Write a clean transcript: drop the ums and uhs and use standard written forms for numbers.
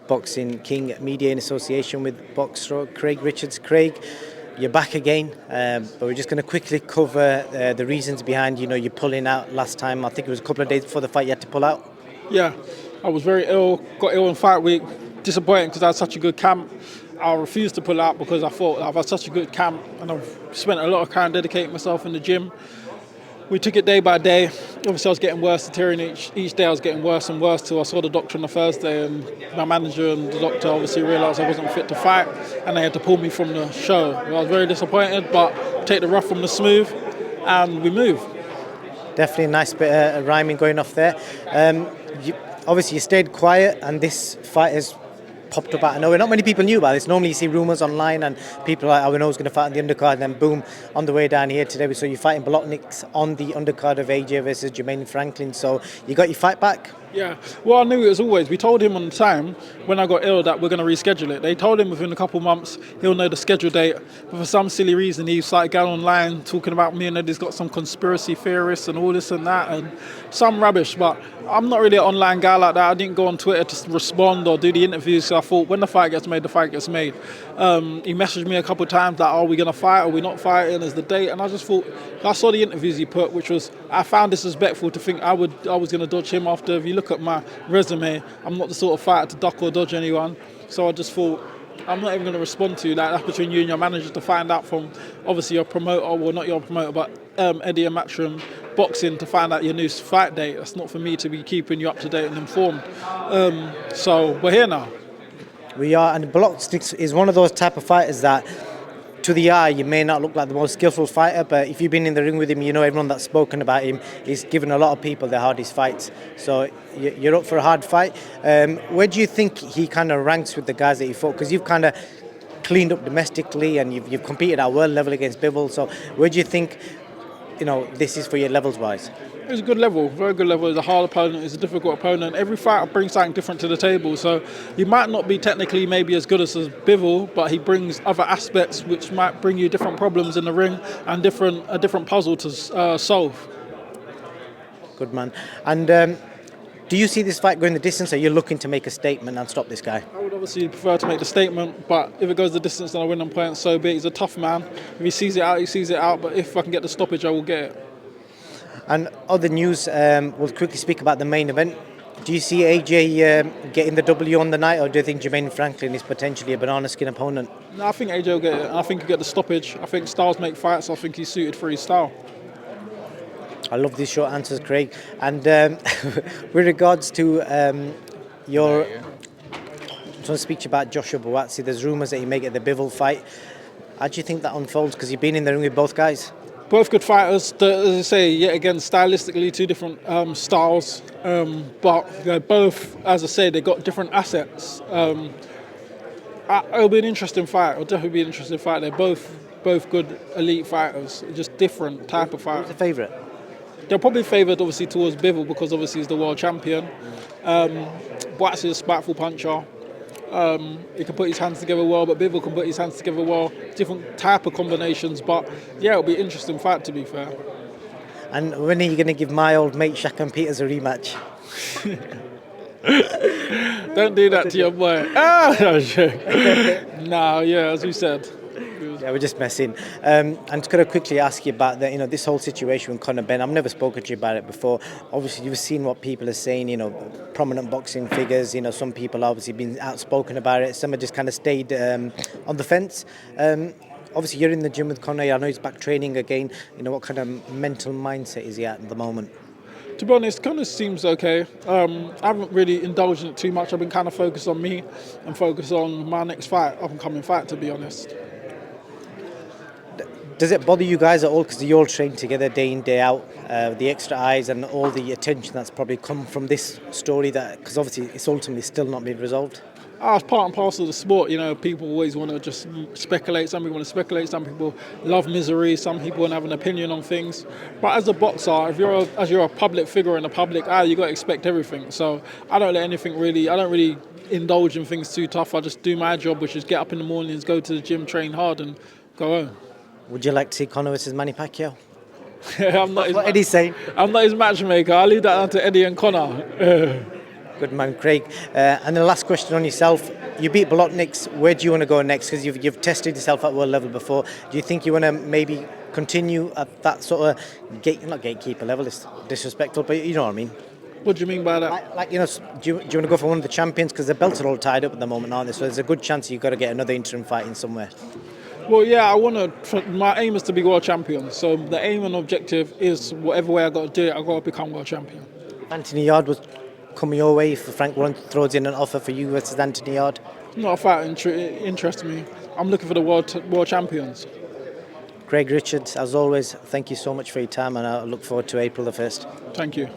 Boxing King Media in association with Boxer Craig Richards. Craig, you're back again, but we're just going to quickly cover the reasons behind, you pulling out last time. I think it was a couple of days before the fight you had to pull out. Yeah, I was very ill, got ill in fight week. Disappointing because I had such a good camp. I refused to pull out because I thought I've had such a good camp and I've spent a lot of time dedicating myself in the gym. We took it day by day. Obviously I was getting worse, deteriorating each day. I was getting worse and worse till I saw the doctor on the Thursday, and my manager and the doctor obviously realised I wasn't fit to fight and they had to pull me from the show. I was very disappointed, but take the rough from the smooth and we move. Definitely a nice bit of rhyming going off there. Obviously you stayed quiet and this fight has popped up out of nowhere. Not many people knew about this. Normally you see rumours online and people are like, oh, we know who's going to fight on the undercard, and then boom, on the way down here today we saw you fighting Bolotniks on the undercard of AJ versus Jermaine Franklin. So you got your fight back? Yeah, well, I knew it was always. We told him on the time when I got ill that we're going to reschedule it. They told him within a couple of months he'll know the schedule date, but for some silly reason he started going online talking about me and Eddie's got some conspiracy theorists and all this and that and some rubbish. But I'm not really an online guy like that. I didn't go on Twitter to respond or do the interviews. So I thought when the fight gets made, the fight gets made. He messaged me a couple of times that are we going to fight? Are we not fighting? Is the date? And I just thought, I saw the interviews he put, which was, I found disrespectful to think I was going to dodge him after. If you look at my resume, I'm not the sort of fighter to duck or dodge anyone. So I just thought, I'm not even going to respond to that. That's between you and your manager to find out from obviously your promoter, well not your promoter, but Eddie and Matchroom Boxing to find out your new fight date. That's not for me to be keeping you up to date and informed. So we're here now. We are, and Bolotniks is one of those type of fighters that to the eye you may not look like the most skillful fighter, but if you've been in the ring with him, you know everyone that's spoken about him. He's given a lot of people their hardest fights. So you're up for a hard fight. Where do you think he kind of ranks with the guys that you fought? Because you've kind of cleaned up domestically and you've competed at world level against Bivol. So where do you think this is for your levels wise? It's a good level, very good level. It's a hard opponent, it's a difficult opponent. Every fighter brings something different to the table. So he might not be technically maybe as good as Bivol, but he brings other aspects which might bring you different problems in the ring and a different puzzle to solve. Good man. And do you see this fight going the distance, or are you looking to make a statement and stop this guy? I would obviously prefer to make the statement, but if it goes the distance and I win on points, so be it. He's a tough man. If he sees it out, he sees it out. But if I can get the stoppage, I will get it. And other news, we'll quickly speak about the main event. Do you see AJ getting the W on the night, or do you think Jermaine Franklin is potentially a banana skin opponent? No, I think AJ will get it. I think he'll get the stoppage. I think styles make fights. I think he's suited for his style. I love these short answers, Craig. And with regards to your... I just want to speak to you about Joshua Buatsi. There's rumours that he may get the Bivol fight. How do you think that unfolds? Because you've been in the ring with both guys. Both good fighters. As I say, yet again, stylistically, two different styles. But they're both, as I say, they've got different assets. It'll be an interesting fight. It'll definitely be an interesting fight. They're both good elite fighters, just different type of fighters. Who's the favourite? They're probably favoured, obviously, towards Bivol because obviously he's the world champion. Buatsi is a spiteful puncher. He can put his hands together well, but Bivol can put his hands together well. Different type of combinations, but yeah, it'll be an interesting fight to be fair. And when are you going to give my old mate Shaq and Peters a rematch? Don't do that to your boy. No, yeah, as we said. Yeah, we're just messing. I'm just going to quickly ask you about this whole situation with Conor Benn. I've never spoken to you about it before. Obviously, you've seen what people are saying. Prominent boxing figures. Some people obviously been outspoken about it. Some have just kind of stayed on the fence. Obviously, you're in the gym with Conor. I know he's back training again. What kind of mental mindset is he at the moment? To be honest, Conor seems okay. I haven't really indulged in it too much. I've been kind of focused on me and focused on my next fight, up-and-coming fight, to be honest. Does it bother you guys at all, because you all train together day in, day out, the extra eyes and all the attention that's probably come from this story, because obviously it's ultimately still not been resolved? It's part and parcel of the sport. People always want to just speculate. Some people want to speculate. Some people love misery. Some people want to have an opinion on things. But as a boxer, if you're a public figure in the public eye, you got to expect everything. So I don't really indulge in things too tough. I just do my job, which is get up in the mornings, go to the gym, train hard, and go home. Would you like to see Conor versus Manny Pacquiao? I'm not what Eddie's saying. I'm not his matchmaker. I'll leave that down to Eddie and Conor. Good man, Craig. And the last question on yourself. You beat Bolotniks. Where do you want to go next? Because you've tested yourself at world level before. Do you think you want to maybe continue at that sort of not gatekeeper level? It's disrespectful, but you know what I mean. What do you mean by that? Like do you want to go for one of the champions? Because the belts are all tied up at the moment, aren't they? So there's a good chance you've got to get another interim fight in somewhere. Well, yeah, my aim is to be world champion. So the aim and objective is whatever way I got to do it, I got to become world champion. Anthony Yard was coming your way if Frank Warren throws in an offer for you versus Anthony Yard. Not a fight interests me. I'm looking for the world champions. Craig Richards, as always, thank you so much for your time, and I look forward to April the 1st. Thank you.